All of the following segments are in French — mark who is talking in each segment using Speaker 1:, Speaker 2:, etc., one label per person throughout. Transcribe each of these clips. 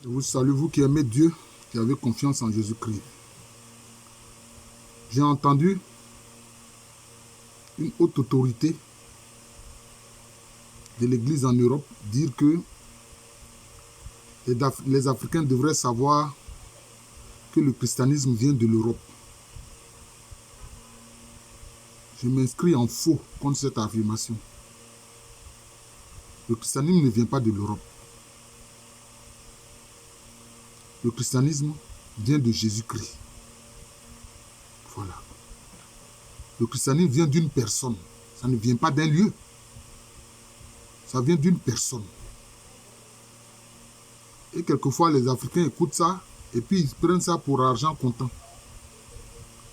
Speaker 1: Je vous salue, vous qui aimez Dieu, qui avez confiance en Jésus-Christ. J'ai entendu une haute autorité de l'Église en Europe dire que les Africains devraient savoir que le christianisme vient de l'Europe. Je m'inscris en faux contre cette affirmation. Le christianisme ne vient pas de l'Europe. Le christianisme vient de Jésus-Christ. Voilà. Le christianisme vient d'une personne. Ça ne vient pas d'un lieu. Ça vient d'une personne. Et quelquefois, les Africains écoutent ça et puis ils prennent ça pour argent comptant.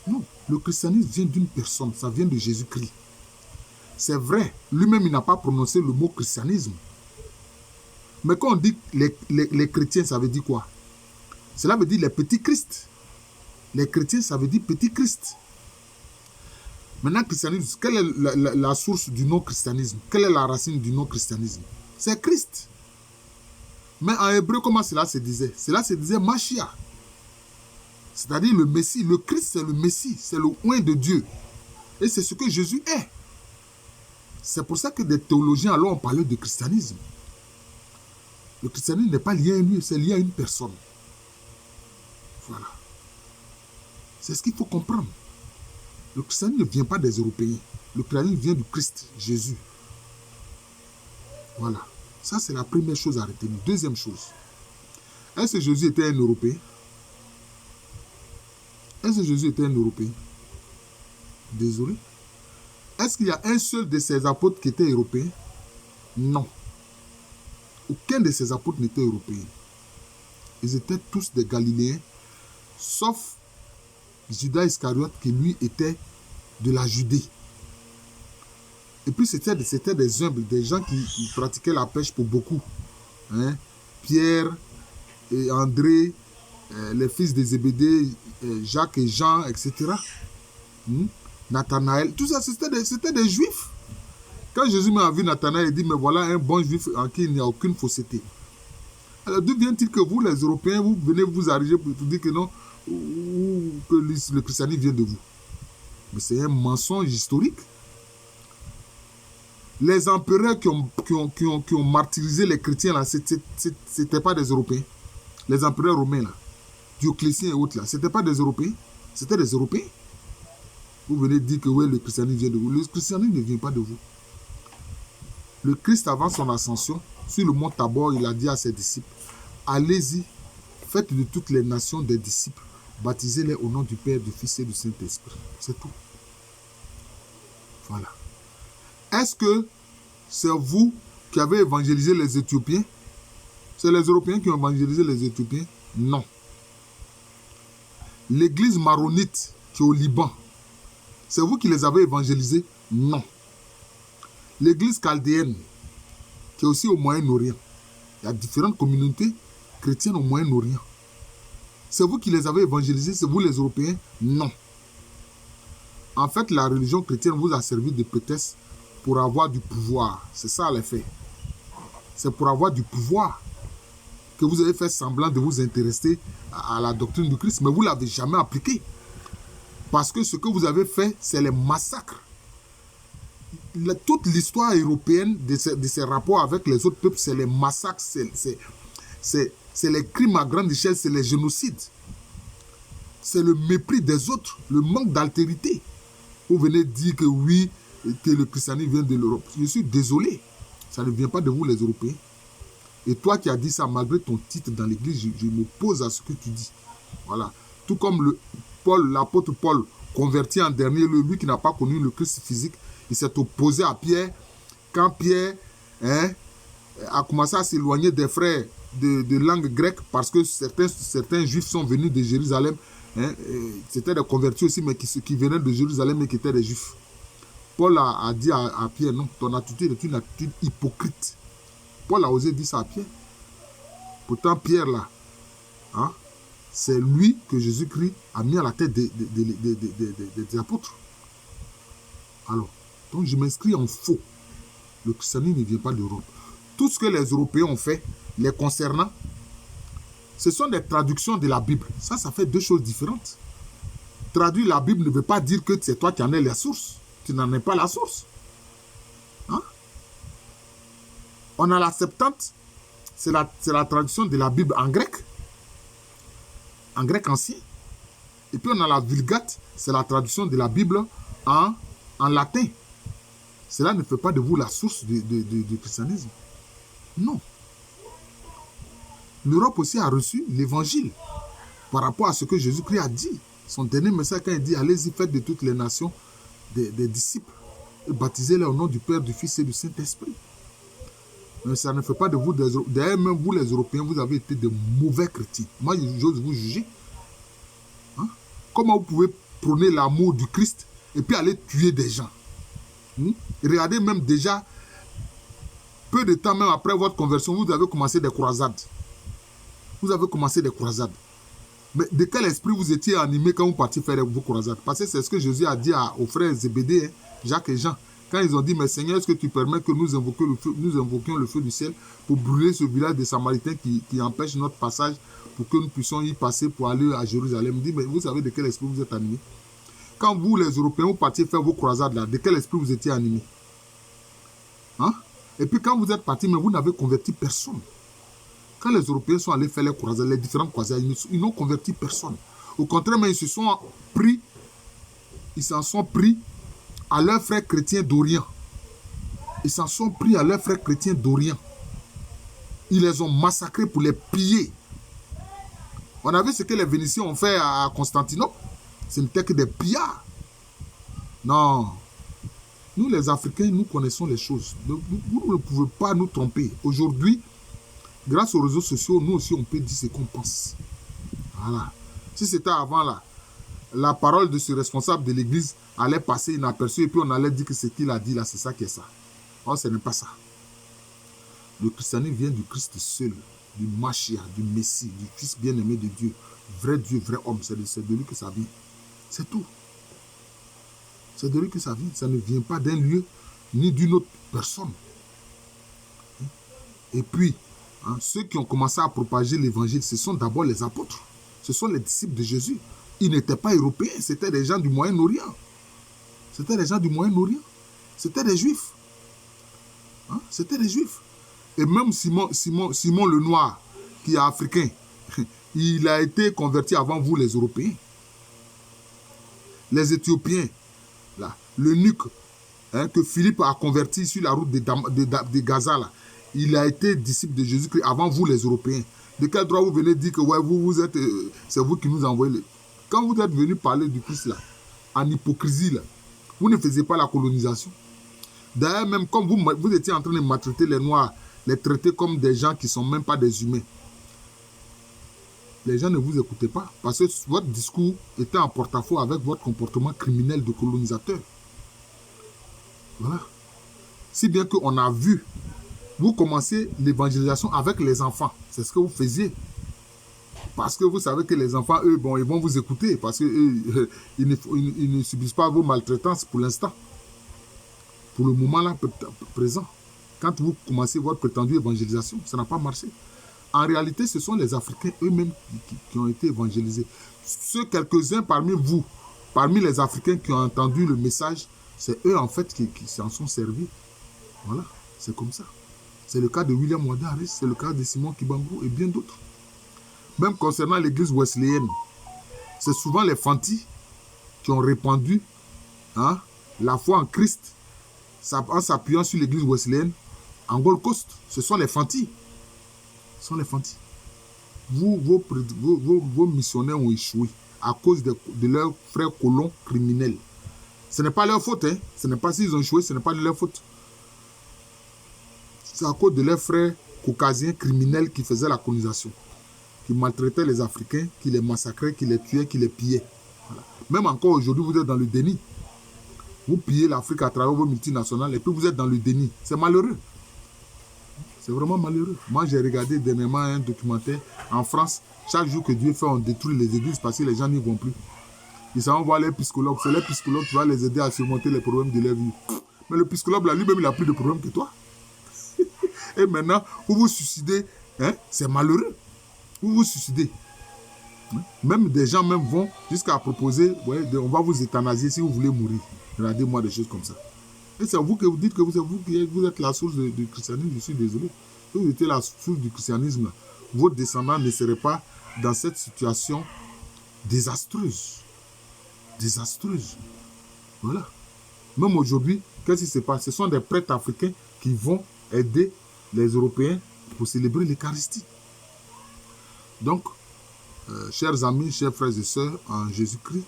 Speaker 1: Non, le christianisme vient d'une personne. Ça vient de Jésus-Christ. C'est vrai, lui-même, il n'a pas prononcé le mot christianisme. Mais quand on dit les chrétiens, ça veut dire quoi? Cela veut dire les petits Christ. Les chrétiens, ça veut dire petit Christ. Maintenant, christianisme, quelle est la source du non-christianisme? Quelle est la racine du non-christianisme? C'est Christ. Mais en hébreu, comment cela se disait? Cela se disait Mashiach. C'est-à-dire le Messie. Le Christ, c'est le Messie. C'est le oint de Dieu. Et c'est ce que Jésus est. C'est pour ça que des théologiens alors ont parlé de christianisme. Le christianisme n'est pas lié à un lieu, c'est lié à une personne. Voilà. C'est ce qu'il faut comprendre. Le christianisme ne vient pas des Européens. Le christianisme vient du Christ, Jésus. Voilà. Ça, c'est la première chose à retenir. Deuxième chose. Est-ce que Jésus était un Européen? Est-ce que Jésus était un Européen? Désolé. Est-ce qu'il y a un seul de ses apôtres qui était européen? Non. Aucun de ses apôtres n'était européen. Ils étaient tous des Galiléens, sauf Judas Iscariote qui lui était de la Judée. Et puis c'était des humbles, des gens qui pratiquaient la pêche pour beaucoup. Hein? Pierre et André, les fils de Zébédée, Jacques et Jean, etc. Nathanaël, tout ça c'était des juifs. Quand Jésus m'a vu Nathanaël, il dit, mais voilà un bon juif en qui il n'y a aucune fausseté. Alors d'où vient-il que vous, les Européens, vous venez vous arriver pour dire que non, ou que le christianisme vient de vous? Mais c'est un mensonge historique. Les empereurs qui ont martyrisé les chrétiens, là, ce n'étaient pas des Européens. Les empereurs romains, là, Dioclétien et autres, là, ce n'étaient pas des Européens. C'était des Européens. Vous venez dire que ouais, le christianisme vient de vous. Le christianisme ne vient pas de vous. Le Christ, avant son ascension, sur le mont Tabor, il a dit à ses disciples, allez-y, faites de toutes les nations des disciples, baptisez-les au nom du Père, du Fils et du Saint-Esprit. C'est tout. Voilà. Est-ce que c'est vous qui avez évangélisé les Éthiopiens? C'est les Européens qui ont évangélisé les Éthiopiens? Non. L'église maronite qui est au Liban, c'est vous qui les avez évangélisés? Non. L'église chaldéenne qui est aussi au Moyen-Orient, il y a différentes communautés chrétiennes au Moyen-Orient. C'est vous qui les avez évangélisés? C'est vous les Européens? Non. En fait, la religion chrétienne vous a servi de prétexte pour avoir du pouvoir. C'est ça l'effet. C'est pour avoir du pouvoir que vous avez fait semblant de vous intéresser à la doctrine du Christ, mais vous ne l'avez jamais appliquée. Parce que ce que vous avez fait, c'est les massacres. Toute l'histoire européenne de ces rapports avec les autres peuples, c'est les massacres, c'est les crimes à grande échelle, c'est les génocides. C'est le mépris des autres, le manque d'altérité. Vous venez dire que oui, que le christianisme vient de l'Europe. Je suis désolé, ça ne vient pas de vous les Européens. Et toi qui as dit ça, malgré ton titre dans l'église, je m'oppose à ce que tu dis. Voilà. Tout comme l'apôtre Paul, converti en dernier lieu, lui qui n'a pas connu le Christ physique, il s'est opposé à Pierre. Quand Pierre a commencé à s'éloigner des frères de langue grecque, parce que certains juifs sont venus de Jérusalem, c'était des convertis aussi, mais qui venaient de Jérusalem et qui étaient des juifs. Paul a dit à Pierre, non, ton attitude est une attitude hypocrite. Paul a osé dire ça à Pierre. Pourtant, Pierre, là, c'est lui que Jésus-Christ a mis à la tête des apôtres. Alors, donc je m'inscris en faux. Le christianisme ne vient pas d'Europe. Tout ce que les Européens ont fait, les concernant, Ce sont des traductions de la Bible. Ça fait deux choses différentes. Traduire la Bible ne veut pas dire que c'est toi qui en es la source. Tu n'en es pas la source. Hein? On a la Septante, c'est la traduction de la Bible en grec ancien. Et puis on a la Vulgate, c'est la traduction de la Bible en latin. Cela ne fait pas de vous la source du christianisme. Non. L'Europe aussi a reçu l'évangile par rapport à ce que Jésus-Christ a dit. Son dernier message, quand il dit, allez-y, faites de toutes les nations des disciples et baptisez-les au nom du Père, du Fils et du Saint-Esprit. Mais ça ne fait pas de vous des... D'ailleurs, même vous les Européens, vous avez été de mauvais chrétiens. Moi, j'ose vous juger. Hein? Comment vous pouvez prôner l'amour du Christ et puis aller tuer des gens? Regardez, même déjà, peu de temps même après votre conversion, vous avez commencé des croisades. Vous avez commencé des croisades. Mais de quel esprit vous étiez animé quand vous partiez faire vos croisades? Parce que c'est ce que Jésus a dit aux frères Zébédée, Jacques et Jean. Quand ils ont dit, mais Seigneur, est-ce que tu permets que nous invoquions le feu du ciel pour brûler ce village des Samaritains qui empêche notre passage pour que nous puissions y passer pour aller à Jérusalem? Il dit, mais vous savez de quel esprit vous êtes animé? Quand vous, les Européens, vous partiez faire vos croisades là, de quel esprit vous étiez animé? Hein? Et puis quand vous êtes partis, mais vous n'avez converti personne. Quand les Européens sont allés faire les croisades, les différentes croisades, ils n'ont converti personne. Au contraire, mais ils s'en sont pris à leurs frères chrétiens d'Orient. Ils s'en sont pris à leurs frères chrétiens d'Orient. Ils les ont massacrés pour les piller. On a vu ce que les Vénitiens ont fait à Constantinople. Ce n'était que des pillards. Non. Nous, les Africains, nous connaissons les choses. Vous ne pouvez pas nous tromper. Aujourd'hui, grâce aux réseaux sociaux, nous aussi, on peut dire ce qu'on pense. Voilà. Si c'était avant, là, la parole de ce responsable de l'église allait passer inaperçue et puis on allait dire que ce qu'il a dit là, c'est ça qui est ça. Or, ce n'est pas ça. Le christianisme vient du Christ seul, du Machia, du Messie, du Fils bien-aimé de Dieu, vrai homme. C'est de lui que ça vient. C'est tout. C'est de lui que ça vient. Ça ne vient pas d'un lieu ni d'une autre personne. Et puis, ceux qui ont commencé à propager l'évangile, ce sont d'abord les apôtres. Ce sont les disciples de Jésus. Ils n'étaient pas européens, c'était des gens du Moyen-Orient. C'était des gens du Moyen-Orient. C'était des Juifs. C'était des Juifs. Et même Simon le Noir, qui est africain, il a été converti avant vous, les Européens. Les Éthiopiens, là, l'eunuque que Philippe a converti sur la route de Gaza, là, il a été disciple de Jésus-Christ avant vous, les Européens. De quel droit vous venez dire que ouais, vous êtes, c'est vous qui nous envoyez. Quand vous êtes venu parler du Christ, là, en hypocrisie, là, vous ne faisiez pas la colonisation. D'ailleurs, même comme vous étiez en train de maltraiter les Noirs, les traiter comme des gens qui ne sont même pas des humains, les gens ne vous écoutaient pas parce que votre discours était en porte-à-faux avec votre comportement criminel de colonisateur. Voilà. Si bien qu'on a vu, vous commencez l'évangélisation avec les enfants. C'est ce que vous faisiez. Parce que vous savez que les enfants, eux, bon, ils vont vous écouter parce qu'ils ils ne subissent pas vos maltraitances pour l'instant. Pour le moment là, présent. Quand vous commencez votre prétendue évangélisation, ça n'a pas marché. En réalité, ce sont les Africains eux-mêmes qui ont été évangélisés. Ceux quelques-uns parmi vous, parmi les Africains qui ont entendu le message, c'est eux en fait qui s'en sont servis. Voilà, c'est comme ça. C'est le cas de William Wanda Harris, c'est le cas de Simon Kibangu et bien d'autres. Même concernant l'église wesleyenne, c'est souvent les Fanti qui ont répandu la foi en Christ en s'appuyant sur l'église wesleyenne en Gold Coast. Ce sont les Fanti. Ce sont les Fanti. Vos missionnaires ont échoué à cause de leurs frères colons criminels. Ce n'est pas leur faute. Ce n'est pas s'ils ont échoué, ce n'est pas de leur faute. C'est à cause de leurs frères caucasiens criminels qui faisaient la colonisation, qui maltraitaient les Africains, qui les massacraient, qui les tuaient, qui les pillaient. Voilà. Même encore aujourd'hui, vous êtes dans le déni. Vous pillez l'Afrique à travers vos multinationales et puis vous êtes dans le déni. C'est malheureux. C'est vraiment malheureux. Moi, j'ai regardé dernièrement un documentaire en France. Chaque jour que Dieu fait, on détruit les églises parce que les gens n'y vont plus. Ils s'en vont voir les psychologues. C'est les psychologues qui vont les aider à surmonter les problèmes de leur vie. Mais le psychologue, là, lui-même, il a plus de problèmes que toi. Et maintenant, vous vous suicidez, c'est malheureux. Vous vous suicidez. Même des gens même vont jusqu'à proposer, ouais, on va vous euthanasier si vous voulez mourir. Regardez-moi des choses comme ça. Et c'est vous que vous dites que vous êtes la source du christianisme. Je suis désolé. Si vous étiez la source du christianisme, vos descendants ne seraient pas dans cette situation désastreuse. Désastreuse. Voilà. Même aujourd'hui, qu'est-ce qui se passe? Ce sont des prêtres africains qui vont aider les Européens pour célébrer l'Eucharistie. Donc, chers amis, chers frères et sœurs en Jésus-Christ,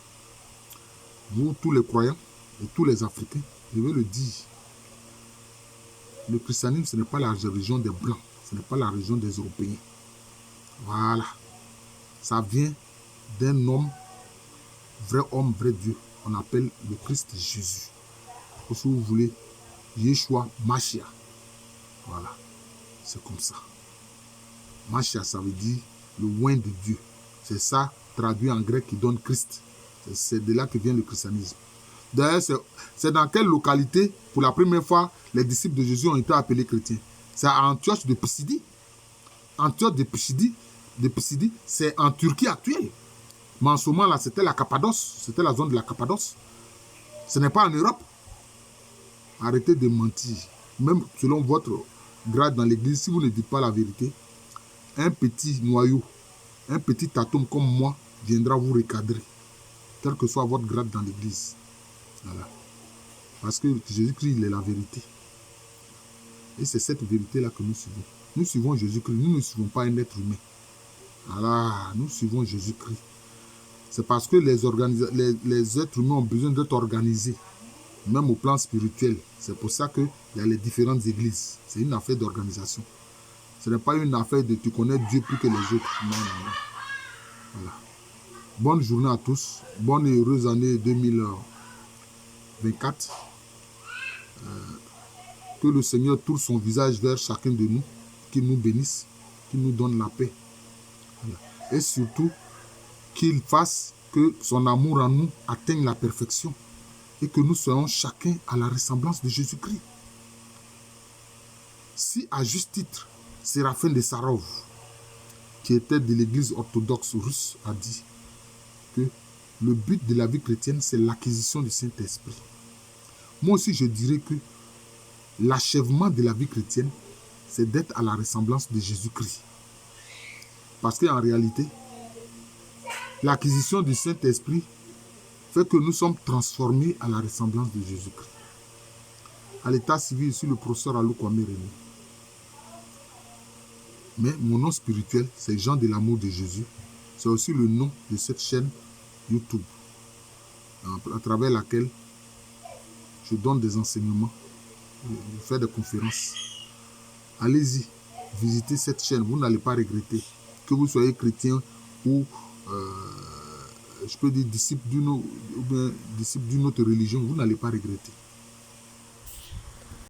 Speaker 1: vous tous les croyants et tous les Africains, je veux le dire, le christianisme, ce n'est pas la religion des Blancs, ce n'est pas la religion des Européens. Voilà. Ça vient d'un homme, vrai Dieu. On appelle le Christ Jésus. Ou si vous voulez, Yeshua Mashiach. Voilà. C'est comme ça. Mashiach, ça veut dire le oint de Dieu. C'est ça, traduit en grec, qui donne Christ. C'est de là que vient le christianisme. D'ailleurs, c'est dans quelle localité, pour la première fois, les disciples de Jésus ont été appelés chrétiens? C'est à Antioche de Pisidie. Antioche de Pisidie, c'est en Turquie actuelle. Mais en ce moment-là, c'était la Cappadoce. C'était la zone de la Cappadoce. Ce n'est pas en Europe. Arrêtez de mentir. Même selon votre grade dans l'église, si vous ne dites pas la vérité, un petit noyau, un petit atome comme moi viendra vous recadrer, quel que soit votre grade dans l'église. Voilà. Parce que Jésus-Christ, il est la vérité. Et c'est cette vérité-là que nous suivons. Nous suivons Jésus-Christ. Nous ne suivons pas un être humain. Voilà. Nous suivons Jésus-Christ. C'est parce que les êtres humains ont besoin d'être organisés, même au plan spirituel. C'est pour ça qu'il y a les différentes églises. C'est une affaire d'organisation. Ce n'est pas une affaire de tu connais Dieu plus que les autres. Non, non, non. Voilà. Bonne journée à tous. Bonne et heureuse année 2024. Que le Seigneur tourne son visage vers chacun de nous, qu'il nous bénisse, qu'il nous donne la paix. Voilà. Et surtout, qu'il fasse que son amour en nous atteigne la perfection et que nous soyons chacun à la ressemblance de Jésus-Christ. Si à juste titre, Séraphin de Sarov, qui était de l'église orthodoxe russe, a dit que le but de la vie chrétienne, c'est l'acquisition du Saint-Esprit. Moi aussi, je dirais que l'achèvement de la vie chrétienne, c'est d'être à la ressemblance de Jésus-Christ. Parce qu'en réalité, l'acquisition du Saint-Esprit fait que nous sommes transformés à la ressemblance de Jésus-Christ. À l'état civil, je suis le professeur Alou Kwame René. Mais mon nom spirituel, c'est Jean de l'amour de Jésus. C'est aussi le nom de cette chaîne YouTube, à travers laquelle je donne des enseignements, je fais des conférences. Allez-y, visitez cette chaîne, vous n'allez pas regretter. Que vous soyez chrétien ou, je peux dire, disciple d'une autre religion, vous n'allez pas regretter.